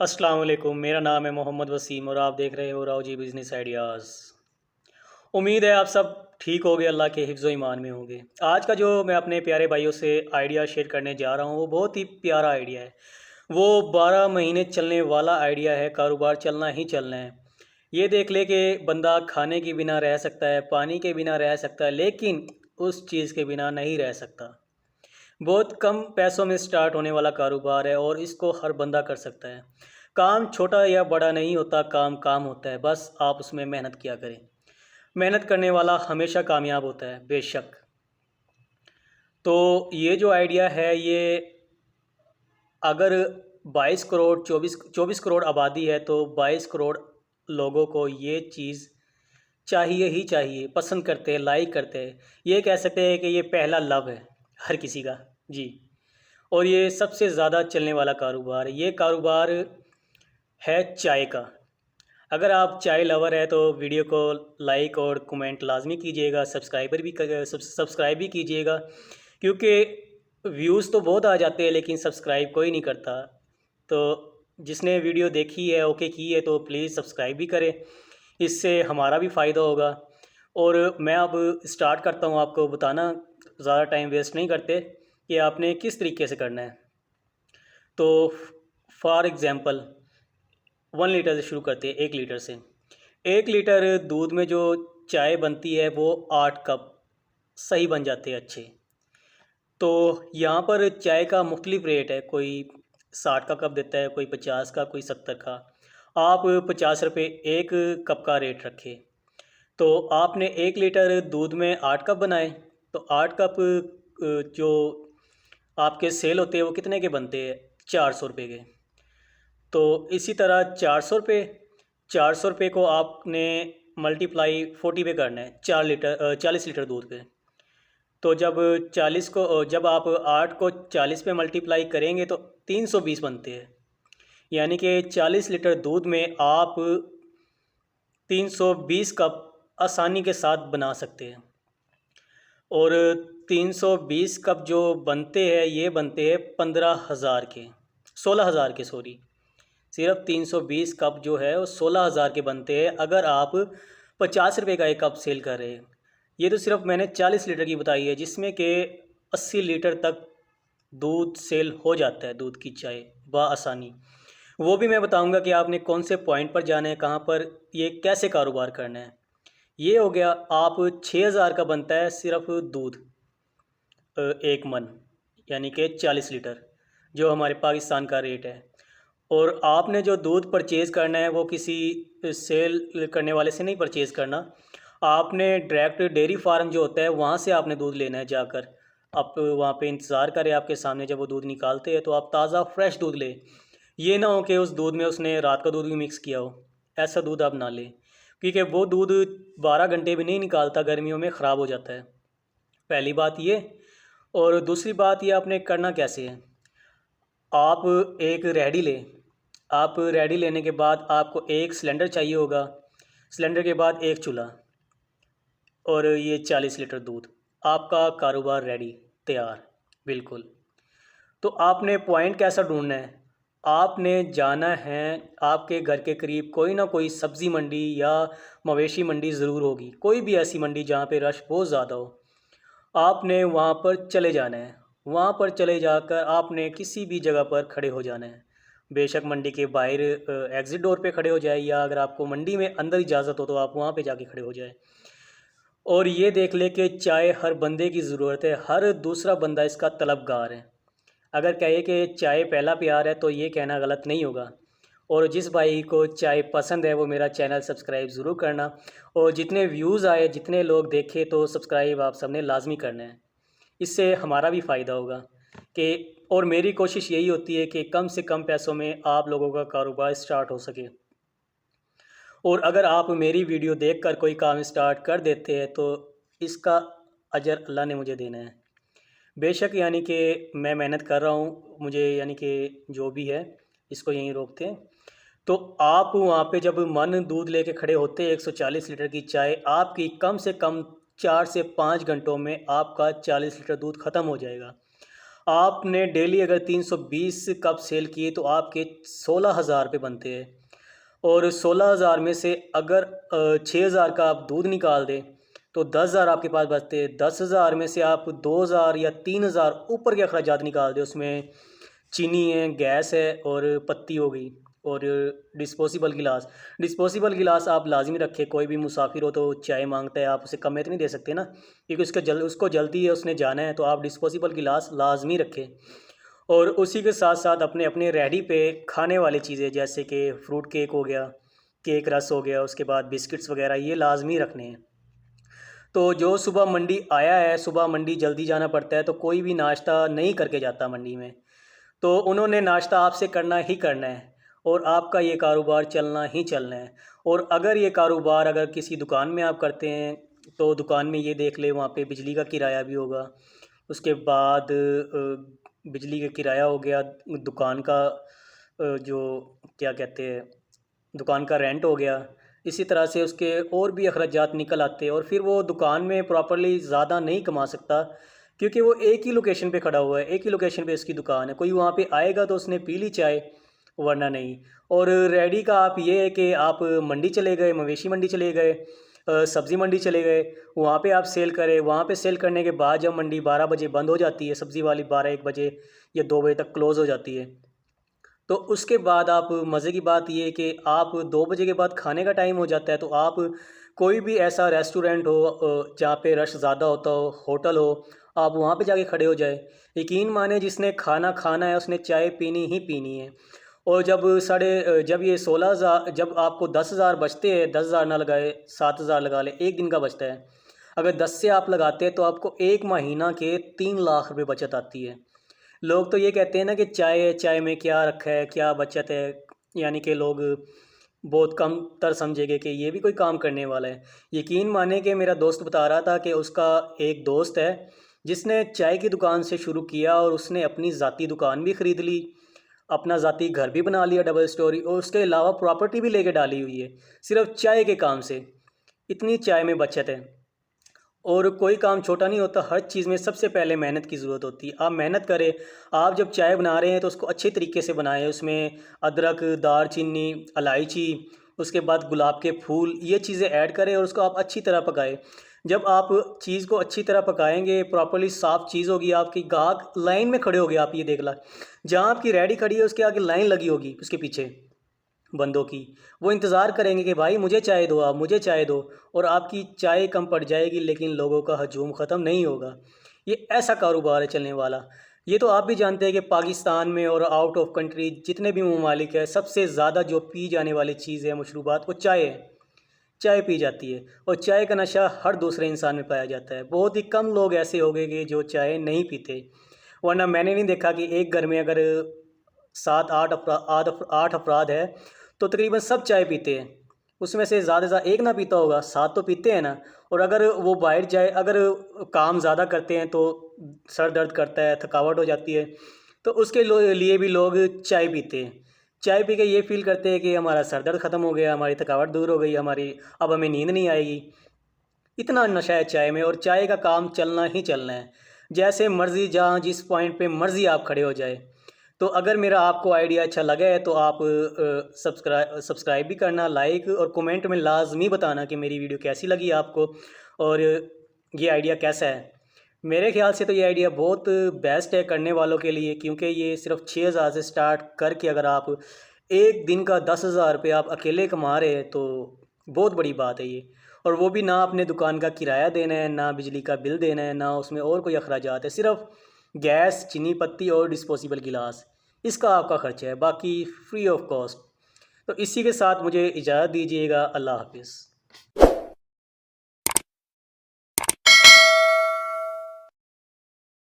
अस्सलाम वालेकुम। मेरा नाम है मोहम्मद वसीम और आप देख रहे हो राव जी बिज़नेस आइडियाज़। उम्मीद है आप सब ठीक होगे, अल्लाह के हिफ्ज़ ईमान में होंगे। आज का जो मैं अपने प्यारे भाइयों से आइडिया शेयर करने जा रहा हूँ वो बहुत ही प्यारा आइडिया है। वो 12 महीने चलने वाला आइडिया है, कारोबार चलना ही चलना है। ये देख ले कि बंदा खाने के बिना रह सकता है, पानी के बिना रह सकता है, लेकिन उस चीज़ के बिना नहीं रह सकता। बहुत कम पैसों में स्टार्ट होने वाला कारोबार है और इसको हर बंदा कर सकता है। काम छोटा या बड़ा नहीं होता, काम काम होता है, बस आप उसमें मेहनत किया करें। मेहनत करने वाला हमेशा कामयाब होता है, बेशक। तो ये जो आइडिया है, ये अगर 22 करोड़ 24 करोड़ आबादी है तो 22 करोड़ लोगों को ये चीज़ चाहिए ही चाहिए, पसंद करते हैं, लाइक करते हैं। ये कह सकते हैं कि ये पहला लव है हर किसी का। जी। और ये सबसे ज़्यादा चलने वाला कारोबार, ये कारोबार है चाय का। अगर आप चाय लवर है तो वीडियो को लाइक और कमेंट लाजमी कीजिएगा, सब्सक्राइब भी कीजिएगा, क्योंकि व्यूज़ तो बहुत आ जाते हैं लेकिन सब्सक्राइब कोई नहीं करता। तो जिसने वीडियो देखी है, ओके की है, तो प्लीज़ सब्सक्राइब भी करें, इससे हमारा भी फ़ायदा होगा। और मैं अब स्टार्ट करता हूँ आपको बताना, ज़्यादा टाइम वेस्ट नहीं करते, कि आपने किस तरीके से करना है। तो फॉर एग्ज़ाम्पल 1 लीटर से शुरू करते हैं, 1 लीटर से। 1 लीटर दूध में जो चाय बनती है वो 8 कप सही बन जाते हैं अच्छे। तो यहाँ पर चाय का मुख्तलिफ रेट है, कोई 60 का कप देता है, कोई 50 का, कोई 70 का। आप 50 रुपये 1 कप का रेट रखें। तो आपने 1 लीटर दूध में 8 कप बनाए, तो 8 कप जो आपके सेल होते हैं वो कितने के बनते हैं? 400 रुपये के। तो इसी तरह 400 रुपये को आपने मल्टीप्लाई 40 पे करना है, 40 लीटर दूध पे। तो जब आप 8 को 40 पे मल्टीप्लाई करेंगे तो 320 बनते हैं। यानी कि 40 लीटर दूध में आप 320 कप आसानी के साथ बना सकते हैं। और 320 कप जो बनते हैं, ये बनते हैं 15,000 के, 16,000 के, सॉरी। सिर्फ 320 कप जो है वो 16,000 के बनते हैं अगर आप 50 रुपये का 1 कप सेल कर रहे हैं। ये तो सिर्फ मैंने 40 लीटर की बताई है, जिसमें कि 80 लीटर तक दूध सेल हो जाता है, दूध की चाय बआसानी। वो भी मैं बताऊंगा कि आपने कौन से पॉइंट पर जाना है, कहाँ पर ये कैसे कारोबार करना है। ये हो गया। आप 6,000 का बनता है सिर्फ दूध, 1 मन, यानी कि 40 लीटर, जो हमारे पाकिस्तान का रेट है। और आपने जो दूध परचेज़ करना है वो किसी सेल करने वाले से नहीं परचेज़ करना। आपने डायरेक्ट डेयरी फार्म जो होता है वहाँ से आपने दूध लेना है जाकर। आप वहाँ पे इंतज़ार करें आपके सामने, जब वो दूध निकालते हैं तो आप ताज़ा फ्रेश दूध लें। ये ना हो कि उस दूध में उसने रात का दूध भी मिक्स किया हो, ऐसा दूध आप ना लें, क्योंकि वो दूध 12 घंटे भी नहीं निकालता, गर्मियों में ख़राब हो जाता है। पहली बात ये। और दूसरी बात ये, आपने करना कैसे है। आप एक रेडी लें। आप रेडी लेने के बाद आपको एक सिलेंडर चाहिए होगा, सिलेंडर के बाद एक चूल्हा, और ये 40 लीटर दूध, आपका कारोबार रेडी, तैयार, बिल्कुल। तो आपने पॉइंट कैसा ढूंढना है। आपने जाना है, आपके घर के करीब कोई ना कोई सब्ज़ी मंडी या मवेशी मंडी ज़रूर होगी, कोई भी ऐसी मंडी जहाँ पे रश बहुत ज़्यादा हो। आपने वहाँ पर चले जाना है। वहाँ पर चले जाकर आपने किसी भी जगह पर खड़े हो जाना है। बेशक मंडी के बाहर एग्ज़िट डोर पे खड़े हो जाए, या अगर आपको मंडी में अंदर इजाज़त हो तो आप वहाँ पे जाके खड़े हो जाए। और ये देख ले कि चाय हर बंदे की ज़रूरत है, हर दूसरा बंदा इसका तलबगार है। अगर कहे कि चाय पहला प्यार है तो ये कहना गलत नहीं होगा। और जिस भाई को चाय पसंद है वो मेरा चैनल सब्सक्राइब ज़रूर करना। और जितने व्यूज़ आए, जितने लोग देखे, तो सब्सक्राइब आप सबने लाजमी करना है, इससे हमारा भी फ़ायदा होगा। कि और मेरी कोशिश यही होती है कि कम से कम पैसों में आप लोगों का कारोबार स्टार्ट हो सके। और अगर आप मेरी वीडियो देखकर कोई काम स्टार्ट कर देते हैं तो इसका अजर अल्लाह ने मुझे देना है, बेशक। यानी कि मैं मेहनत कर रहा हूँ, मुझे यानी कि जो भी है, इसको यहीं रोकते हैं। तो आप वहाँ पे जब मन दूध लेके खड़े होते हैं, 140 लीटर की चाय आपकी कम से कम 4 से 5 घंटों में आपका 40 लीटर दूध ख़त्म हो जाएगा। आपने डेली अगर 320 कप सेल किए तो आपके 16,000 रुपये बनते हैं। और 16,000 में से अगर 6,000 का आप दूध निकाल दें तो 10,000 आपके पास बचते हैं। 10,000 में से आप 2,000 या 3,000 ऊपर के अखराजात निकाल दें, उसमें चीनी है, गैस है और पत्ती हो गई और डिस्पोजेबल गिलास। डिस्पोजेबल गिलास आप लाजमी रखें, कोई भी मुसाफिर हो तो चाय मांगता है, आप उसे कम में तो नहीं दे सकते ना, क्योंकि उसको जल्दी है, उसने जाना है, तो आप डिस्पोजेबल गिलास लाजमी रखें। और उसी के साथ साथ अपने अपने रेडी पे खाने वाली चीज़ें जैसे कि फ्रूट केक हो गया, केक रस हो गया, उसके बाद बिस्किट्स वगैरह, ये लाजमी रखने हैं। तो जो सुबह मंडी आया है, सुबह मंडी जल्दी जाना पड़ता है, तो कोई भी नाश्ता नहीं करके जाता मंडी में, तो उन्होंने नाश्ता आपसे करना ही करना है और आपका ये कारोबार चलना ही चलना है। और अगर ये कारोबार अगर किसी दुकान में आप करते हैं तो दुकान में ये देख ले वहाँ पे बिजली का किराया भी होगा, उसके बाद बिजली का किराया हो गया, दुकान का जो क्या कहते हैं, दुकान का रेंट हो गया, इसी तरह से उसके और भी अखराजात निकल आते हैं और फिर वो दुकान में प्रॉपर्ली ज़्यादा नहीं कमा सकता, क्योंकि वो एक ही लोकेशन पे खड़ा हुआ है, एक ही लोकेशन पे उसकी दुकान है। कोई वहाँ पे आएगा तो उसने पी ली चाय, वरना नहीं। और रेडी का आप ये है कि आप मंडी चले गए, मवेशी मंडी चले गए, सब्ज़ी मंडी चले गए, वहाँ पे आप सेल करें। वहाँ पे सेल करने के बाद जब मंडी 12 बजे बंद हो जाती है, सब्ज़ी वाली 12-1 बजे या 2 बजे तक क्लोज़ हो जाती है, तो उसके बाद आप मज़े की बात ये है कि आप 2 बजे के बाद खाने का टाइम हो जाता है, तो आप कोई भी ऐसा रेस्टोरेंट हो जहाँ पे रश ज़्यादा होता हो, होटल हो, आप वहाँ पे जाके खड़े हो जाए। यकीन माने जिसने खाना खाना है उसने चाय पीनी ही पीनी है। और जब ये 16,000, जब आपको 10,000 बचते हैं, 10,000 ना लगाए 7,000 लगा ले, एक दिन का बचता है। अगर 10 से आप लगाते हैं तो आपको एक महीना के 3 लाख रुपए बचत आती है। लोग तो ये कहते हैं ना कि चाय है, चाय में क्या रखा है, क्या बचत है, यानी कि लोग बहुत कम तर समझेंगे कि ये भी कोई काम करने वाला है। यकीन माने कि मेरा दोस्त बता रहा था कि उसका एक दोस्त है जिसने चाय की दुकान से शुरू किया और उसने अपनी ज़ाती दुकान भी ख़रीद ली, अपना ज़ाती घर भी बना लिया डबल स्टोरी, और उसके अलावा प्रॉपर्टी भी लेके डाली हुई है सिर्फ चाय के काम से। इतनी चाय में बचत है। और कोई काम छोटा नहीं होता, हर चीज़ में सबसे पहले मेहनत की ज़रूरत होती है। आप मेहनत करें, आप जब चाय बना रहे हैं तो उसको अच्छे तरीके से बनाएं, उसमें अदरक, दालचीनी, इलायची, उसके बाद गुलाब के फूल, ये चीज़ें ऐड करें और उसको आप अच्छी तरह पकाएं। जब आप चीज़ को अच्छी तरह पकाएंगे, प्रॉपर्ली साफ़ चीज़ होगी, आपकी ग्राहक लाइन में खड़े होगे, आप ये देख ला, जहाँ आपकी रेडी खड़ी है उसके आगे लाइन लगी होगी, उसके पीछे बंदों की, वो इंतज़ार करेंगे कि भाई मुझे चाय दो, आप मुझे चाय दो, और आपकी चाय कम पड़ जाएगी लेकिन लोगों का हजूम ख़त्म नहीं होगा। ये ऐसा कारोबार है चलने वाला। ये तो आप भी जानते हैं कि पाकिस्तान में और आउट ऑफ कंट्री जितने भी ममालिक है, सबसे ज़्यादा जो पी जाने वाली चीज़ है, मशरूबात, वो चाय है। चाय पी जाती है और चाय का नशा हर दूसरे इंसान में पाया जाता है। बहुत ही कम लोग ऐसे हो गए कि जो चाय नहीं पीते, वरना मैंने नहीं देखा कि एक घर में अगर 7-8 अफराद है तो तकरीबन सब चाय पीते हैं। उसमें से ज़्यादा से ज़्यादा एक ना पीता होगा, 7 तो पीते हैं ना। और अगर वो बाहर जाए, अगर काम ज़्यादा करते हैं तो सर दर्द करता है, थकावट हो जाती है, तो उसके लिए भी लोग चाय पीते हैं। चाय पी के ये फ़ील करते हैं कि हमारा सर दर्द ख़त्म हो गया, हमारी थकावट दूर हो गई, हमारी अब हमें नींद नहीं आएगी। इतना नशा है चाय में, और चाय का काम चलना ही चलना है, जैसे मर्ज़ी, जहाँ जिस पॉइंट पे मर्ज़ी आप खड़े हो जाए। तो अगर मेरा आपको आइडिया अच्छा लगा है तो आप सब्सक्राइब भी करना, लाइक और कमेंट में लाजमी बताना कि मेरी वीडियो कैसी लगी आपको और ये आइडिया कैसा है। मेरे ख्याल से तो ये आइडिया बहुत बेस्ट है करने वालों के लिए, क्योंकि ये सिर्फ 6,000 से स्टार्ट करके अगर आप एक दिन का 10,000 रुपये आप अकेले कमा रहे हैं तो बहुत बड़ी बात है ये। और वो भी ना अपने दुकान का किराया देना है, ना बिजली का बिल देना है, ना उसमें और कोई अखराजात है, सिर्फ गैस, चीनी पत्ती और डिस्पोजेबल गिलास, इसका आपका खर्चा है, बाकी फ्री ऑफ कॉस्ट। तो इसी के साथ मुझे इजाज़त दीजिएगा। अल्लाह हाफिज़।